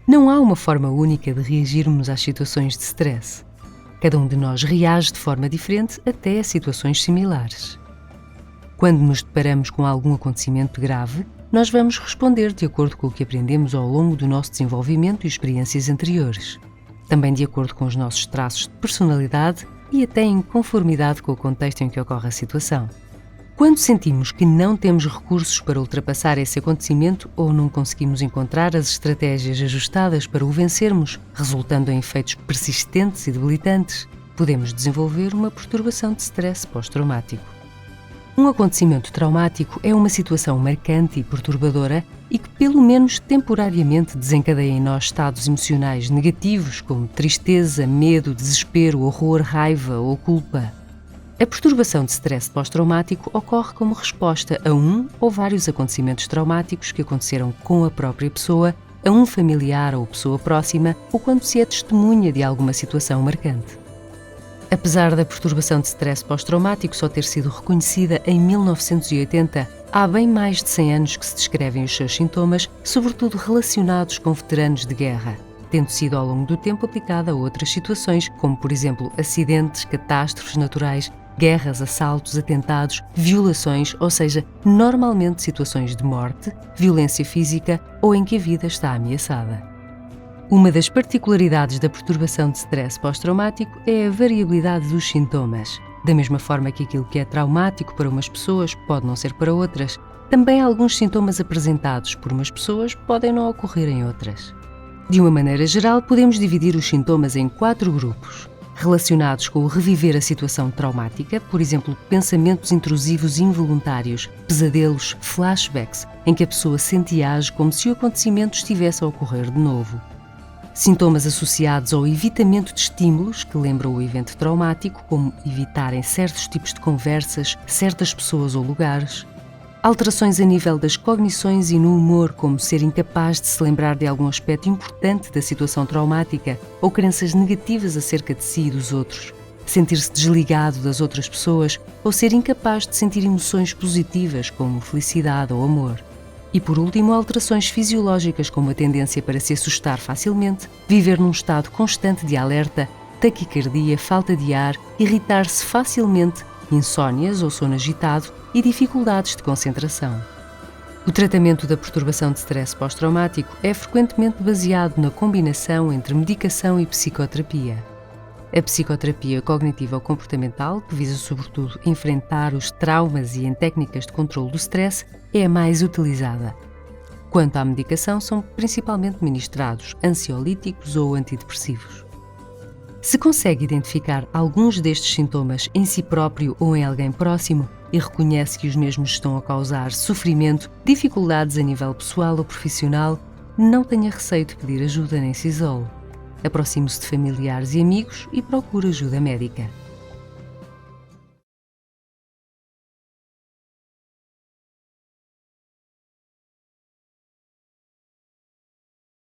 Não há uma forma única de reagirmos às situações de stress. Cada um de nós reage de forma diferente até a situações similares. Quando nos deparamos com algum acontecimento grave, nós vamos responder de acordo com o que aprendemos ao longo do nosso desenvolvimento e experiências anteriores. Também de acordo com os nossos traços de personalidade e até em conformidade com o contexto em que ocorre a situação. Quando sentimos que não temos recursos para ultrapassar esse acontecimento ou não conseguimos encontrar as estratégias ajustadas para o vencermos, resultando em efeitos persistentes e debilitantes, podemos desenvolver uma perturbação de stress pós-traumático. Um acontecimento traumático é uma situação marcante e perturbadora e que, pelo menos temporariamente, desencadeia em nós estados emocionais negativos como tristeza, medo, desespero, horror, raiva ou culpa. A perturbação de stress pós-traumático ocorre como resposta a um ou vários acontecimentos traumáticos que aconteceram com a própria pessoa, a um familiar ou pessoa próxima, ou quando se é testemunha de alguma situação marcante. Apesar da perturbação de stress pós-traumático só ter sido reconhecida em 1980, há bem mais de 100 anos que se descrevem os seus sintomas, sobretudo relacionados com veteranos de guerra, tendo sido ao longo do tempo aplicada a outras situações, como por exemplo acidentes, catástrofes naturais, guerras, assaltos, atentados, violações, ou seja, normalmente situações de morte, violência física ou em que a vida está ameaçada. Uma das particularidades da perturbação de stress pós-traumático é a variabilidade dos sintomas. Da mesma forma que aquilo que é traumático para umas pessoas pode não ser para outras, também alguns sintomas apresentados por umas pessoas podem não ocorrer em outras. De uma maneira geral, podemos dividir os sintomas em 4 grupos. Relacionados com o reviver a situação traumática, por exemplo, pensamentos intrusivos involuntários, pesadelos, flashbacks, em que a pessoa sente e age como se o acontecimento estivesse a ocorrer de novo. Sintomas associados ao evitamento de estímulos que lembram o evento traumático, como evitarem certos tipos de conversas, certas pessoas ou lugares. Alterações a nível das cognições e no humor, como ser incapaz de se lembrar de algum aspecto importante da situação traumática ou crenças negativas acerca de si e dos outros. Sentir-se desligado das outras pessoas ou ser incapaz de sentir emoções positivas, como felicidade ou amor. E por último, alterações fisiológicas como a tendência para se assustar facilmente, viver num estado constante de alerta, taquicardia, falta de ar, irritar-se facilmente, insónias ou sono agitado e dificuldades de concentração. O tratamento da perturbação de stress pós-traumático é frequentemente baseado na combinação entre medicação e psicoterapia. A psicoterapia cognitivo-comportamental, que visa sobretudo enfrentar os traumas e em técnicas de controle do stress, é a mais utilizada. Quanto à medicação, são principalmente ministrados ansiolíticos ou antidepressivos. Se consegue identificar alguns destes sintomas em si próprio ou em alguém próximo e reconhece que os mesmos estão a causar sofrimento, dificuldades a nível pessoal ou profissional, não tenha receio de pedir ajuda nem se isole. Aproxime-se de familiares e amigos e procure ajuda médica.